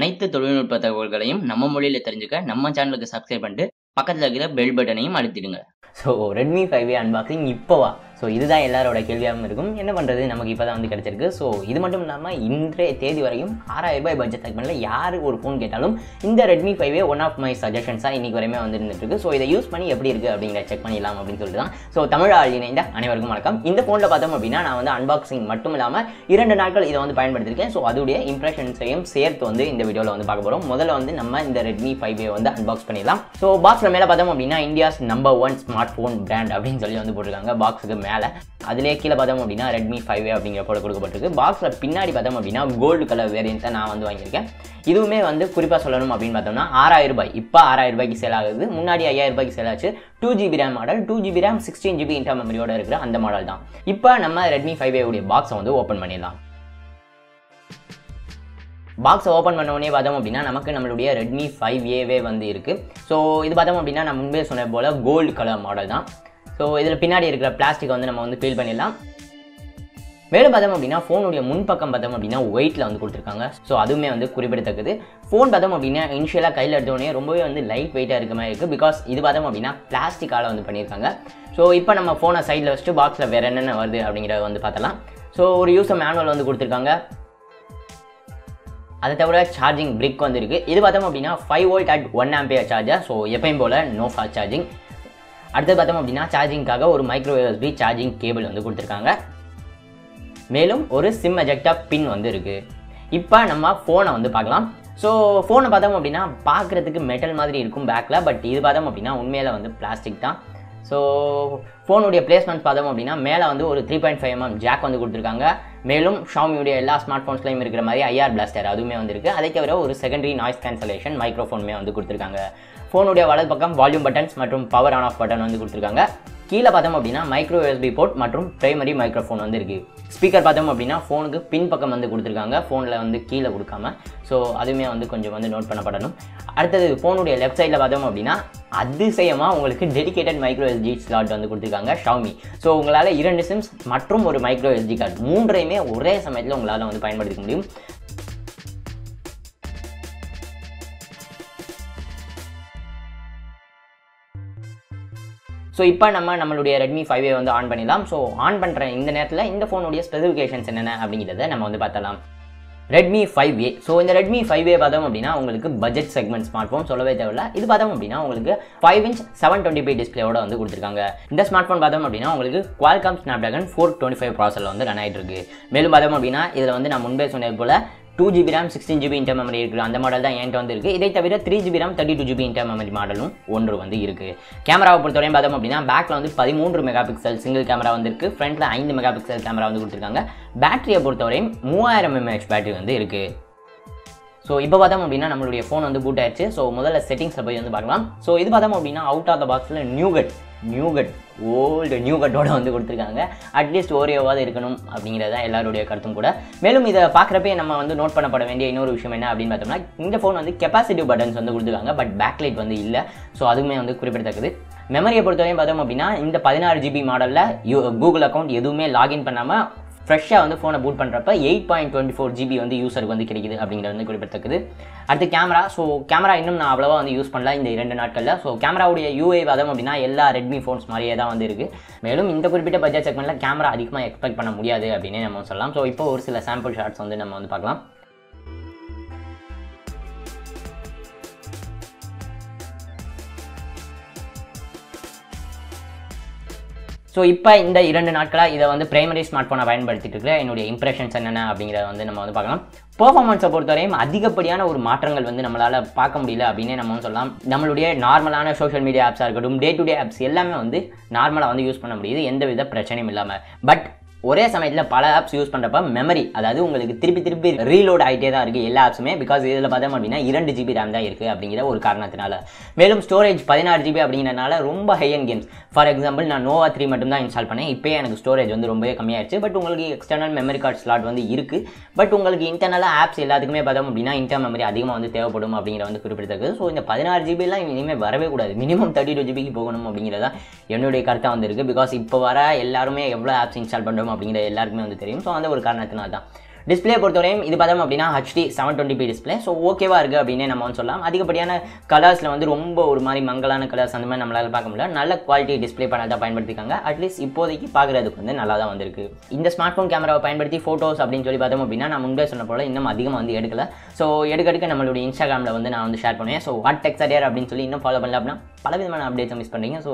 அனைத்து தொழில்நுட்ப தகவல்களையும் நம்ம மொழியில தெரிஞ்சுக்க நம்ம சேனலுக்கு சப்ஸ்கிரைப் பண்ணிட்டு பக்கத்தில் இருக்கிற பெல் பட்டனையும் அழுத்திடுங்க. ஸோ ரெட்மி 5A அன்பாக்சிங் இப்போவா? ஸோ இதுதான் எல்லாரோட கேள்வியாகவும் இருக்கும். என்ன பண்ணுறது, நமக்கு இப்போ தான் வந்து கிடச்சிருக்கு. ஸோ இது மட்டும் இல்லாமல் இன்றைய தேதி வரையும் 6000 ரூபாய் பட்ஜெட் செக்மெண்ட்டில் யார் ஒரு ஃபோன் கேட்டாலும் இந்த Redmi 5A one of my சஜஷன்ஸாக இன்றைக்கி வரையுமே வந்து இருந்துருக்கு. ஸோ இதை யூஸ் பண்ணி எப்படி இருக்குது அப்படிங்கிற செக் பண்ணிடலாம் அப்படின்னு சொல்லிட்டு தான். ஸோ தமிழால் இணைந்த அனைவருக்கும் வணக்கம். இந்த ஃபோனில் பார்த்தோம் அப்படின்னா நான் வந்து அன்பாக்சிங் மட்டும் இல்லாமல் 2 நாட்கள் இதை வந்து பயன்படுத்தியிருக்கேன். ஸோ அதோடைய இம்ப்ரெஷன்ஸையும் சேர்த்து வந்து இந்த வீடியோவில் வந்து பார்க்க போகிறோம். முதல்ல வந்து நம்ம இந்த ரெட்மி 5A வந்து அன்பாக்ஸ் பண்ணிடலாம். ஸோ பாக்ஸில் மேலே பார்த்தோம் அப்படின்னா India's number 1 smart phone brand அப்படின்னு சொல்லி வந்து போட்டிருக்காங்க பாக்ஸுக்கு மேலே. அதிலே கீழே பார்த்தோம் அப்படின்னா ரெட்மி 5A அப்படிங்கிற போல கொடுக்கப்பட்டிருக்கு. பாக்ஸில் பின்னாடி பார்த்தோம் அப்படின்னா கோல்டு கலர் வேரியன்ட்டை நான் வந்து வாங்கியிருக்கேன். இதுவுமே வந்து குறிப்பாக சொல்லணும் அப்படின்னு பார்த்தோம்னா 6000 ரூபாய். இப்போ 6000 ரூபாய்க்கு சேல் ஆகுது. முன்னாடி 5000 ரூபாய்க்கு சேல் ஆச்சு. 2GB RAM model, 2GB RAM 16GB inter மெமரியோட இருக்கிற அந்த மாடல் தான். இப்போ நம்ம ரெட்மி 5A உடைய பாக்ஸை வந்து ஓப்பன் பண்ணிடலாம். பாக்ஸை ஓப்பன் பண்ண உடனே பார்த்தோம் அப்படின்னா நமக்கு நம்மளுடைய ரெட்மி 5A வந்து இருக்குது. ஸோ இது பார்த்தோம் அப்படின்னா நான் முன்பே சொன்ன போல் கோல்டு கலர் மாடல் தான். ஸோ இதில் பின்னாடி இருக்கிற பிளாஸ்டிக் வந்து நம்ம வந்து ஃபீல் பண்ணிடலாம். மேலும் பார்த்தோம் அப்படின்னா ஃபோனுடைய முன்பக்கம் பார்த்தோம் அப்படின்னா ஒயிட்டில் வந்து கொடுத்துருக்காங்க. ஸோ அதுவுமே வந்து குறிப்பிடத்தக்கது. ஃபோன் பார்த்தோம் அப்படின்னா இனிஷியலாக கையில் எடுத்தோடனே ரொம்பவே வந்து லைட் வெயிட்டாக இருக்க மாதிரி இருக்குது. பிகாஸ் இது பார்த்தோம் அப்படின்னா பிளாஸ்டிக்கால் வந்து பண்ணியிருக்காங்க. ஸோ இப்போ நம்ம ஃபோனை சைடில் வச்சுட்டு பாக்ஸில் வேறு என்னென்ன வருது அப்படிங்கிறத வந்து பார்த்தலாம். ஸோ ஒரு யூசர் மேனுவல் வந்து கொடுத்துருக்காங்க. அதை தவிர சார்ஜிங் பிரிக் வந்து இருக்குது. இது பார்த்தோம் அப்படின்னா 5V at 1 ampere charger. So எப்பயும் போல் நோ ஃபாஸ்ட் சார்ஜிங். அடுத்து பார்த்தோம் அப்படின்னா சார்ஜிங்காக ஒரு மைக்ரோஎஸ்பி சார்ஜிங் கேபிள் வந்து கொடுத்துருக்காங்க. மேலும் ஒரு சிம் எஜெக்டா பின் வந்து இருக்குது. இப்போ நம்ம ஃபோனை வந்து பார்க்கலாம். ஸோ ஃபோனை பார்த்தோம் அப்படின்னா பார்க்குறதுக்கு மெட்டல் மாதிரி இருக்கும் பேக்கில். பட் இது பார்த்தோம் அப்படின்னா உண்மையில் வந்து பிளாஸ்டிக் தான். ஸோ ஃபோனுடைய பிளேஸ்மெண்ட் பார்த்தோம் அப்படின்னா மேலே வந்து ஒரு 3.5mm ஜாக் வந்து கொடுத்துருக்காங்க. மேலும் ஷாமியுடைய எல்லா ஸ்மார்ட் ஃபோன்ஸ்லையும் இருக்கிற மாதிரி ஐஆர் பிளாஸ்டர் அதுவுமே வந்து இருக்குது. அதை தவிர ஒரு செகண்டரி நாய்ஸ் கேன்சலேஷன் மைக்ரோஃபோனுமே வந்து கொடுத்துருக்காங்க. ஃபோனுடைய வலது பக்கம் வால்யூம் பட்டன்ஸ் மற்றும் பவர் ஆன் ஆஃப் பட்டன் வந்து கொடுத்துருக்காங்க. கீழே பார்த்தோம் அப்படின்னா மைக்ரோ யூஎஸ்பி போர்ட் மற்றும் பிரைமரி மைக்ரோஃபோன் வந்து இருக்குது. ஸ்பீக்கர் பார்த்தோம் அப்படின்னா ஃபோனுக்கு பின் பக்கம் வந்து கொடுத்துருக்காங்க, ஃபோனில் வந்து கீழே கொடுக்காம. ஸோ அதுவுமே வந்து கொஞ்சம் வந்து நோட் பண்ணப்படணும். அடுத்தது ஃபோனுடைய லெஃப்ட் சைடில் பார்த்தோம் அப்படின்னா அதிசயமாக உங்களுக்கு டெடிகேட்டட் மைக்ரோ எஸ்டி ஸ்லாட் வந்து கொடுத்துருக்காங்க ஷாமி. ஸோ உங்களால் 2 சிம்ஸ் மற்றும் ஒரு மைக்ரோ எஸ்டி கார்டு மூன்றையுமே ஒரே சமயத்தில் உங்களால் வந்து பயன்படுத்திக்க முடியும். ஸோ இப்போ நம்மளுடைய ரெட்மி 5A வந்து ஆன் பண்ணிடலாம். ஸோ ஆன் பண்ணுற இந்த நேரத்தில் இந்த ஃபோனுடைய ஸ்பெசிஃபிகேஷன்ஸ் என்னென்ன அப்படிங்கிறத நம்ம வந்து பார்த்தலாம். Redmi 5A. ஸோ இந்த ரெட்மி 5A பார்த்தோம் அப்படின்னா உங்களுக்கு பட்ஜெட் செக்மெண்ட் ஸ்மார்ட் ஃபோன் சொல்லவே தேவையில்ல. இது பார்த்தோம் அப்படின்னா உங்களுக்கு 5" 720p டிஸ்பிளேயோட வந்து கொடுத்துருக்காங்க. இந்த ஸ்மார்ட் ஃபோன் பார்த்தோம் அப்படின்னா உங்களுக்கு Qualcomm Snapdragon 425 ப்ராசரில் வந்து ரன் ஆகிட்டு இருக்கு. மேலும் பார்த்தோம் அப்படின்னா இதில் வந்து நான் முன்பே சொன்னது போல் 2GB RAM 16GB inter memory இருக்குது. அந்த மாடல் தான் என்கிட்ட வந்து இருக்குது. இதை தவிர 3GB RAM 32GB inter memory மாடலும் ஒன்று வந்து இருக்குது. கேமராவை பொறுத்தவரையும் பார்த்தோம் அப்படின்னா பேக்கில் வந்து 13 மெகா பிக்சல் சிங்கிள் கேமரா வந்து இருக்குது. ஃப்ரண்ட்டில் 5 மெகா பிக்சல் கேமரா வந்து கொடுத்துருக்காங்க. பேட்டரியை பொறுத்தவரையும் 3000 mAh பேட்டரி வந்து இருக்குது. ஸோ இப்போ பார்த்தோம் அப்படின்னா நம்மளுடைய ஃபோன் வந்து பூட் ஆயிடுச்சு. ஸோ முதல்ல செட்டிங்ஸில் போய் வந்து பார்க்கலாம். ஸோ இது பார்த்தோம் அப்படின்னா அவுட் ஆஃப் த பாக்ஸில் நியூகட் ஓல்டு நியூகட்டோட வந்து கொடுத்துருக்காங்க. அட்லீஸ்ட் ஓரியோவாவது இருக்கணும் அப்படிங்கிறத எல்லாருடைய கருத்தும் கூட. மேலும் இதை பார்க்குறப்பே நம்ம வந்து நோட் பண்ணப்பட வேண்டிய இன்னொரு விஷயம் என்ன அப்படின்னு பார்த்தோம்னா இந்த ஃபோன் வந்து கெப்பாசிட்டிவ் பட்டன்ஸ் வந்து கொடுத்துருக்காங்க. பட் பேக்லைட் வந்து இல்லை. ஸோ அதுவுமே வந்து குறிப்பிடத்தக்கது. மெமரியை பொறுத்தவரையும் பார்த்தோம் அப்படின்னா இந்த 16GB மாடலில் கூகுள் அக்கௌண்ட் எதுவுமே லாகின் பண்ணாமல் ஃப்ரெஷ்ஷாக வந்து ஃபோனை பூட் பண்ணுறப்ப 8.24GB வந்து யூஸருக்கு வந்து கிடைக்குது அப்படிங்கிறது வந்து குறிப்பிடத்தக்கது. அடுத்து கேமரா. ஸோ கேமரா இன்னும் நான் அவ்வளோவா வந்து யூஸ் பண்ணல இந்த 2 நாட்களில். ஸோ கேமராவுடைய UI பார்த்தோம் அப்படின்னா எல்லா ரெட்மி ஃபோன்ஸ் மாதிரியே தான் வந்து இருக்குது. மேலும் இந்த குறிப்பிட்ட பட்ஜெட் செக்மெண்ட்டில் கேமரா அதிகமாக எக்ஸ்பெக்ட் பண்ண முடியாது அப்படின்னு நம்ம சொல்லலாம். ஸோ இப்போ ஒரு சில சாம்பிள் ஷாட்ஸ் வந்து நம்ம வந்து பார்க்கலாம். ஸோ இப்போ இந்த 2 நாட்களாக இதை வந்து பிரைமரி ஸ்மார்ட் ஃபோனை பயன்படுத்திட்டு இருக்கிற என்னுடைய இம்ப்ரெஷன்ஸ் என்னென்ன அப்படிங்கிறத வந்து நம்ம வந்து பார்க்கலாம். பெர்ஃபார்மன்ஸை பொறுத்தவரையும் அதிகப்படியான ஒரு மாற்றங்கள் வந்து நம்மளால் பார்க்க முடியல அப்படின்னே நம்ம வந்து சொல்லலாம். நம்மளுடைய நார்மலான சோஷியல் மீடியா ஆப்ஸாக இருக்கட்டும், டே டு டே ஆப்ஸ் எல்லாமே வந்து நார்மலாக வந்து யூஸ் பண்ண முடியுது எந்த வித பிரச்சனையும் இல்லாமல். பட் ஒரே சமயத்தில் பல ஆப்ஸ் யூஸ் பண்ணுறப்ப மெமரி அதாவது உங்களுக்கு திருப்பி ரீலோட் ஆகிட்டே தான் இருக்குது எல்லா ஆப்ஸுமே. பிகாஸ் இதில் பார்த்தோம் அப்படின்னா 2GB RAM தான் இருக்குது அப்படிங்கிற ஒரு காரணத்தினால. மேலும் ஸ்டோரேஜ் 16GB அப்படிங்கிறனால ரொம்ப high and games. For example நான் Nova 3 மட்டும் தான் இன்ஸ்டால் பண்ணேன். இப்போயே எனக்கு ஸ்டோரேஜ் வந்து ரொம்பவே கம்மியாகிடுச்சு. பட் உங்களுக்கு எக்ஸ்டர்னல் மெமரி கார்டு ஸ்லாட் வந்து இருக்குது. பட் உங்களுக்கு இன்டர்னலாக ஆப்ஸ் எல்லாத்துக்குமே பார்த்தோம் அப்படின்னா இன்டர் மெமரி அதிகமாக வந்து தேவைப்படும் அப்படிங்கிற வந்து குறிப்பிடத்தக்கது. ஸோ இந்த 16GB இனிமேல் வரவே கூடாது. மினிமம் 32GBக்கு போகணும் அப்படிங்கிறதா என்னுடைய கருத்தாக வந்து இருக்குது. பிகாஸ் இப்போ வர எல்லாருமே எவ்வளோ ஆப்ஸ் இன்ஸ்டால் பண்ணுறோம் அப்படிங்கிற எல்லாருக்குமே வந்து தெரியும். ஸோ அந்த ஒரு காரணத்தினால தான் டிஸ்பிளே பொறுத்தவரையும் இது பார்த்தோம் அப்படின்னா HD 720p டிஸ்பிளே. ஸோ ஓகேவா இருக்குது அப்படின்னே நம்ம வந்து சொல்லலாம். அதிகப்படியான கலர்ஸில் வந்து ரொம்ப ஒரு மாதிரி மங்கலான கலர்ஸ் அந்த மாதிரி நம்மளால் பார்க்க முடியல. நல்ல குவாலிட்டி டிஸ்பிளே பேனல் தான் பயன்படுத்திருக்காங்க. அட்லீஸ்ட் இப்போதைக்கு பார்க்குறதுக்கு வந்து நல்லா தான் வந்திருக்கு. இந்த ஸ்மார்ட் ஃபோன் கேமராவை பயன்படுத்தி ஃபோட்டோஸ் அப்படின்னு சொல்லி பார்த்தோம் அப்படின்னா நான் முன்பே சொன்ன போல இன்னும் அதிகமாக வந்து எடுக்கல. ஸோ எடுக்க நம்மளுடைய இன்ஸ்டாகிராமில் வந்து நான் வந்து ஷேர் பண்ணுவேன். ஸோ Satire அப்படின்னு சொல்லி இன்னும் ஃபாலோ பண்ணல அப்படின்னா பலவிதமான அப்டேட்ஸை மிஸ் பண்ணுறீங்க. ஸோ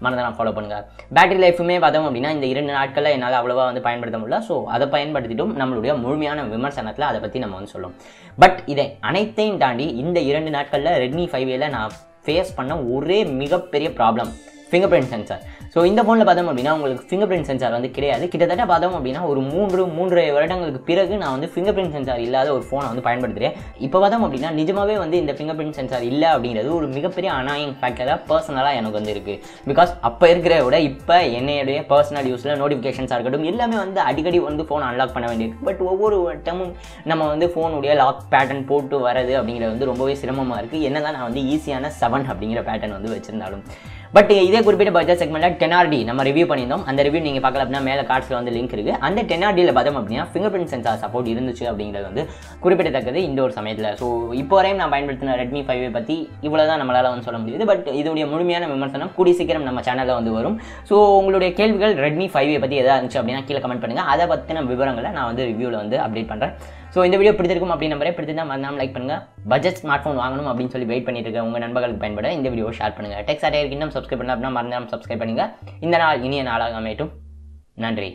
மறந்துலாம் ஃபாலோ பண்ணுங்கள். பேட்டரி லைஃபுமே பார்த்தோம் அப்படின்னா இந்த 2 நாட்களில் என்னால் அவ்வளோவா வந்து பயன்படுத்த முடியல. ஸோ அதை பயன்படுத்திட்டும் நம்மளுடைய முழுமையான விமர்சனத்தில் அதை பற்றி நம்ம வந்து சொல்லும். பட் இதை அனைத்தையும் தாண்டி இந்த 2 நாட்களில் Redmi 5A நான் ஃபேஸ் பண்ண ஒரே மிகப்பெரிய problem finger print sensor. So இந்த ஃபோனில் பார்த்தோம் அப்படின்னா உங்களுக்கு ஃபிங்கர் பிரிண்ட் சென்சார் வந்து கிடையாது. கிட்டத்தட்ட பார்த்தோம் அப்படின்னா ஒரு 3.5 வருடங்களுக்கு பிறகு நான் வந்து ஃபிங்கர் பிரிண்ட் சென்சார் இல்லாத ஒரு ஃபோனை வந்து பயன்படுத்துகிறேன். இப்போ பார்த்தோம் அப்படின்னா நிஜமாவே வந்து இந்த ஃபிங்கர் பிரிண்ட் சென்சார் இல்லை அப்படிங்கிறது ஒரு மிகப்பெரிய அனாயிங் ஃபேக்டராக பர்சனலாக எனக்கு வந்து இருக்குது. பிகாஸ் அப்போ இருக்கிற விட இப்போ என்னையுடைய பர்சனல் யூஸில் நோட்டிஃபிகேஷன்ஸாக இருக்கட்டும் எல்லாமே வந்து அடிக்கடி வந்து ஃபோன் அன்லாக் பண்ண வேண்டியிருக்கு. பட் ஒவ்வொரு டைமும் நம்ம வந்து ஃபோனுடைய லாக் பேட்டர்ன் போட்டு வரது அப்படிங்கிறது வந்து ரொம்பவே சிரமமாக இருக்குது. என்ன தான் நான் வந்து ஈஸியான 7 அப்படிங்கிற பேட்டர்ன் வந்து வச்சிருந்தாலும். பட் இதே குறிப்பிட்ட பட்ஜெட் செக்மெண்ட்டில் 10RD நம்ம ரிவ்யூ பண்ணியிருந்தோம். அந்த ரிவ்யூ நீங்கள் பார்க்கல அப்படின்னா மேலே கார்ட்ஸில் வந்து லிங்க் இருக்குது. அந்த 10RDயில் பார்த்தோம் அப்படின்னா ஃபிங்கர் பிரிண்ட் சென்சார் சப்போர்ட் இருந்துச்சு அப்படிங்கிறது வந்து குறிப்பிடத்தக்கது இந்த ஒரு சமயத்தில். ஸோ இப்போ வரையும் நான் பயன்படுத்தின Redmi 5A பற்றி இவ்வளோ தான் நம்மளால் வந்து சொல்ல முடியுது. பட் இதோடைய முழுமையான விமர்சனம் கூடிய சீக்கிரம் நம்ம சேனலில் வந்து வரும். ஸோ உங்களுடைய கேள்விகள் Redmi 5A பற்றி எதாவது இருந்துச்சு அப்படின்னா கீழே கமெண்ட் பண்ணுங்கள். அதை பற்றின விவரங்களை நான் வந்து ரிவ்யூவில் வந்து அப்டேட் பண்ணுறேன். ஸோ இந்த வீடியோ பிடிச்சிருக்கும் அப்படின்னு நம்பரே பிடிச்சிருந்தா மறக்காம லைக் பண்ணுங்கள். பட்ஜெட் ஸ்மார்ட் ஃபோன் வாங்கணும் அப்படின்னு சொல்லி வெயிட் பண்ணிட்டு இருக்க உங்கள் நண்பர்களுக்கு பயன்பட இந்த வீடியோ ஷேர் பண்ணுங்கள். டெக் சாட்டையருக்கு இன்னும் சப்ஸ்கிரைப் பண்ணலாம் அப்படின்னா மறந்துடாம சப்ஸ்கிரைப் பண்ணுங்கள். இந்த நாள் இனிய நாளாக அமையட்டும். நன்றி.